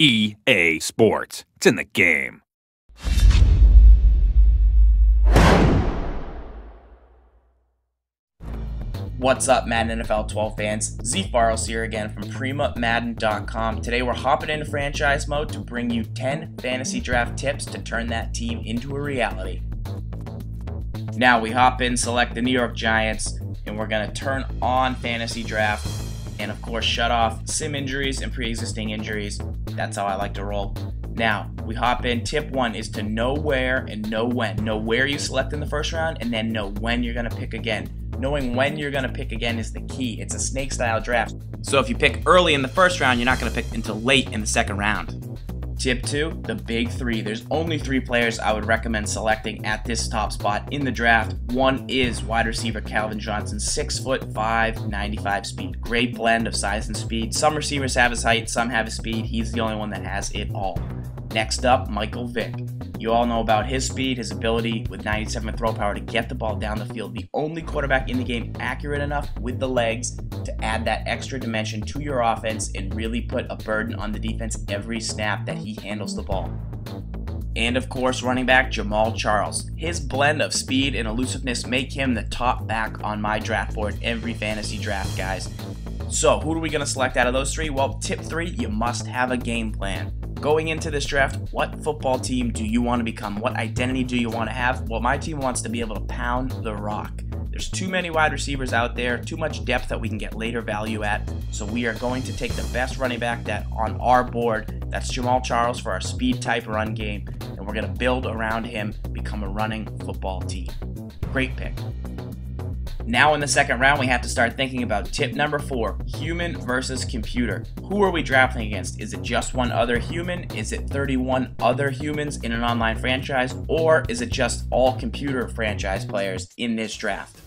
EA Sports. It's in the game. What's up, Madden NFL 12 fans? Z Farrells here again from PrimaMadden.com. Today we're hopping into franchise mode to bring you 10 fantasy draft tips to turn that team into a reality. Now we hop in, select the New York Giants, and we're going to turn on fantasy draft and of course shut off sim injuries and pre-existing injuries. That's how I like to roll. Now we hop in. Tip 1 is to know where and know when. Know where you select in the first round and then know when you're going to pick again. Knowing when you're going to pick again is the key. It's a snake style draft. So if you pick early in the first round, you're not going to pick until late in the second round. Tip 2, the big 3. There's only 3 players I would recommend selecting at this top spot in the draft. One is wide receiver Calvin Johnson, 6'5", 95 speed. Great blend of size and speed. Some receivers have his height, some have his speed. He's the only one that has it all. Next up, Michael Vick. You all know about his speed, his ability with 97 throw power to get the ball down the field. The only quarterback in the game accurate enough with the legs to add that extra dimension to your offense and really put a burden on the defense every snap that he handles the ball. And of course, running back Jamal Charles. His blend of speed and elusiveness make him the top back on my draft board every fantasy draft, guys. So who are we going to select out of those 3? Well, tip 3, you must have a game plan. Going into this draft, what football team do you want to become? What identity do you want to have? Well, my team wants to be able to pound the rock. There's too many wide receivers out there, too much depth that we can get later value at, so we are going to take the best running back that on our board. That's Jamal Charles for our speed type run game, and we're going to build around him, become a running football team. Great pick. Now in the second round, we have to start thinking about tip number 4, human versus computer. Who are we drafting against? Is it just one other human? Is it 31 other humans in an online franchise? Or is it just all computer franchise players in this draft?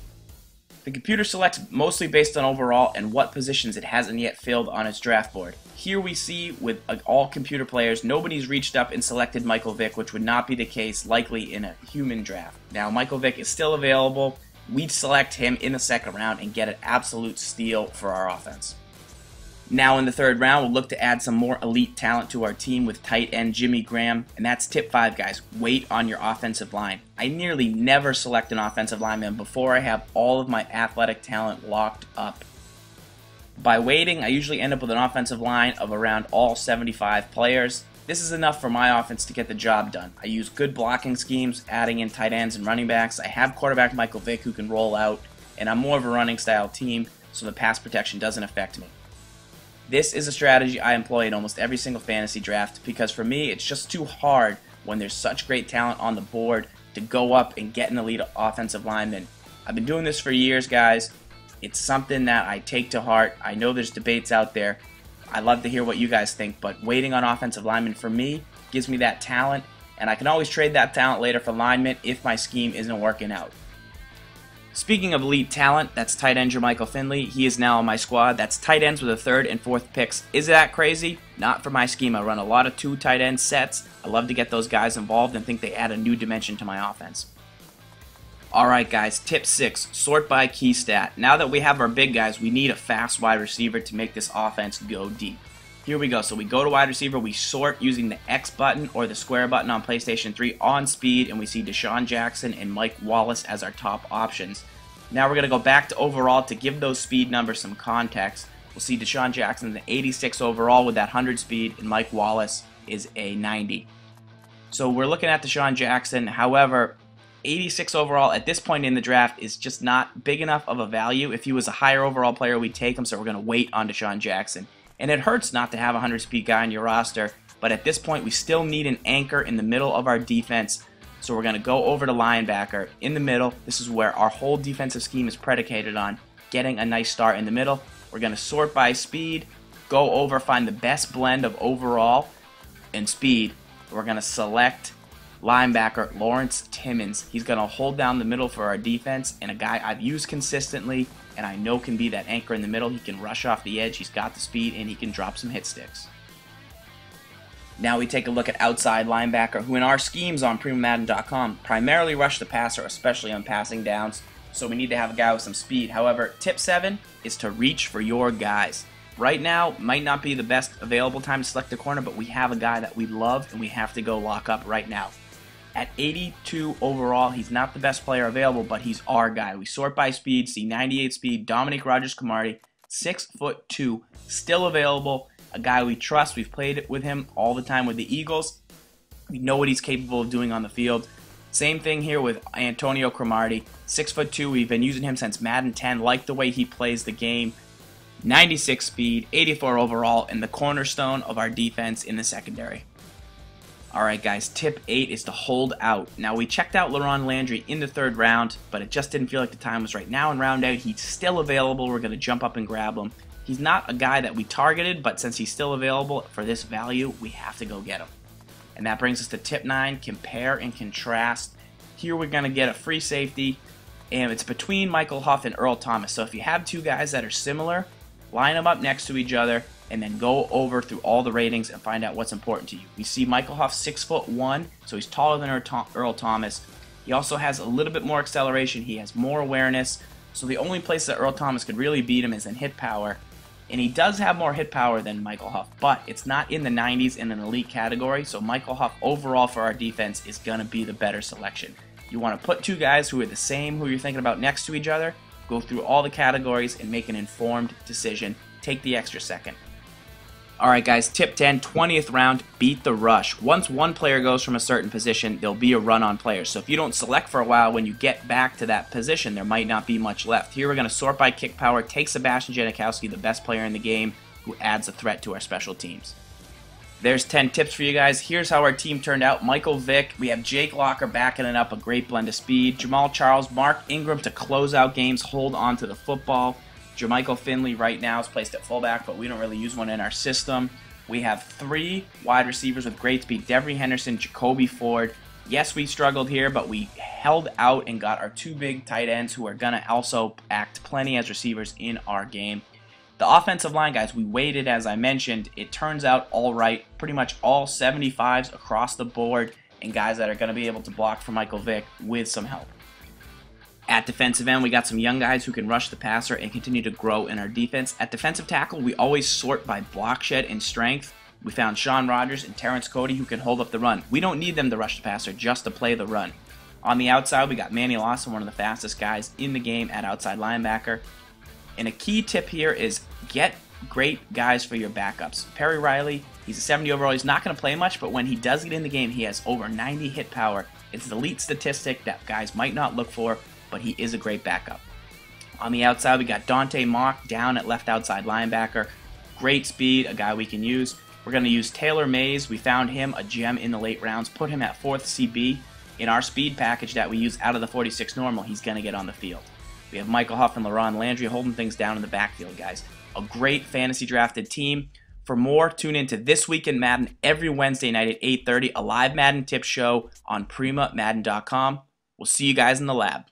The computer selects mostly based on overall and what positions it hasn't yet filled on its draft board. Here we see with all computer players, nobody's reached up and selected Michael Vick, which would not be the case likely in a human draft. Now Michael Vick is still available. We'd select him in the second round and get an absolute steal for our offense. Now in the third round, we'll look to add some more elite talent to our team with tight end Jimmy Graham, and that's tip 5, guys. Wait on your offensive line. I nearly never select an offensive lineman before I have all of my athletic talent locked up. By waiting, I usually end up with an offensive line of around all 75 players. This is enough for my offense to get the job done. I use good blocking schemes, adding in tight ends and running backs. I have quarterback Michael Vick who can roll out, and I'm more of a running style team, so the pass protection doesn't affect me. This is a strategy I employ in almost every single fantasy draft because for me, it's just too hard when there's such great talent on the board to go up and get an elite offensive lineman. I've been doing this for years, guys. It's something that I take to heart. I know there's debates out there. I love to hear what you guys think, but waiting on offensive linemen for me gives me that talent, and I can always trade that talent later for linemen if my scheme isn't working out. Speaking of elite talent, that's tight end Jermichael Finley. He is now on my squad. That's tight ends with the 3rd and 4th picks. Is that crazy? Not for my scheme. I run a lot of 2 tight end sets. I love to get those guys involved and think they add a new dimension to my offense. Alright guys, tip 6, sort by key stat. Now that we have our big guys, we need a fast wide receiver to make this offense go deep. Here we go, so we go to wide receiver, we sort using the X button or the square button on PlayStation 3 on speed, and we see Deshaun Jackson and Mike Wallace as our top options. Now we're going to go back to overall to give those speed numbers some context. We'll see Deshaun Jackson an 86 overall with that 100 speed, and Mike Wallace is a 90. So we're looking at Deshaun Jackson, however, 86 overall at this point in the draft is just not big enough of a value. If he was a higher overall player, we'd take him, so we're going to wait on Deshaun Jackson. And it hurts not to have a 100-speed guy on your roster, but at this point we still need an anchor in the middle of our defense, so we're going to go over to linebacker in the middle. This is where our whole defensive scheme is predicated on getting a nice start in the middle. We're going to sort by speed, go over, find the best blend of overall and speed. We're going to select linebacker Lawrence Timmons. He's going to hold down the middle for our defense, and a guy I've used consistently and I know can be that anchor in the middle. He can rush off the edge, he's got the speed, and he can drop some hit sticks. Now we take a look at outside linebacker, who in our schemes on PrimaMadden.com primarily rush the passer, especially on passing downs, so we need to have a guy with some speed. However, tip 7 is to reach for your guys. Right now, might not be the best available time to select a corner, but we have a guy that we love and we have to go lock up right now. At 82 overall, he's not the best player available, but he's our guy. We sort by speed, see 98 speed, Dominic Rogers-Cromartie, 6'2", still available. A guy we trust. We've played with him all the time with the Eagles. We know what he's capable of doing on the field. Same thing here with Antonio Cromartie, 6'2". We've been using him since Madden 10. Like the way he plays the game. 96 speed, 84 overall, and the cornerstone of our defense in the secondary. Alright guys, tip 8 is to hold out. Now we checked out LaRon Landry in the 3rd round, but it just didn't feel like the time was right. Now in round 8, he's still available. We're going to jump up and grab him. He's not a guy that we targeted, but since he's still available for this value, we have to go get him. And that brings us to tip 9, compare and contrast. Here we're going to get a free safety, and it's between Michael Huff and Earl Thomas. So if you have two guys that are similar, line them up next to each other, and then go over through all the ratings and find out what's important to you. We see Michael Huff 6'1", so he's taller than Earl Thomas. He also has a little bit more acceleration. He has more awareness. So the only place that Earl Thomas could really beat him is in hit power. And he does have more hit power than Michael Huff, but it's not in the 90s in an elite category. So Michael Huff overall for our defense is going to be the better selection. You want to put two guys who are the same, who you're thinking about next to each other, go through all the categories and make an informed decision. Take the extra second. Alright guys, tip 10, 20th round, beat the rush. Once one player goes from a certain position, there'll be a run on players. So if you don't select for a while, when you get back to that position, there might not be much left. Here we're going to sort by kick power, take Sebastian Janikowski, the best player in the game, who adds a threat to our special teams. There's 10 tips for you guys. Here's how our team turned out. Michael Vick, we have Jake Locker backing it up, a great blend of speed. Jamal Charles, Mark Ingram to close out games, hold on to the football. Jermichael Finley right now is placed at fullback, but we don't really use one in our system. We have 3 wide receivers with great speed. Devery Henderson, Jacoby Ford. Yes, we struggled here, but we held out and got our 2 big tight ends who are going to also act plenty as receivers in our game. The offensive line, guys, we waited, as I mentioned. It turns out all right. Pretty much all 75s across the board, and guys that are going to be able to block for Michael Vick with some help. At defensive end, we got some young guys who can rush the passer and continue to grow in our defense. At defensive tackle, we always sort by block shed and strength. We found Sean Rogers and Terrence Cody who can hold up the run. We don't need them to rush the passer, just to play the run. On the outside, we got Manny Lawson, one of the fastest guys in the game at outside linebacker. And a key tip here is get great guys for your backups. Perry Riley, he's a 70 overall. He's not going to play much, but when he does get in the game, he has over 90 hit power. It's an elite statistic that guys might not look for, but he is a great backup. On the outside, we got Dante Mock down at left outside linebacker. Great speed, a guy we can use. We're going to use Taylor Mays. We found him a gem in the late rounds. Put him at 4th CB. In our speed package that we use out of the 46 normal, he's going to get on the field. We have Michael Huff and LaRon Landry holding things down in the backfield, guys. A great fantasy drafted team. For more, tune in to This Week in Madden every Wednesday night at 8:30, a live Madden tip show on PrimaMadden.com. We'll see you guys in the lab.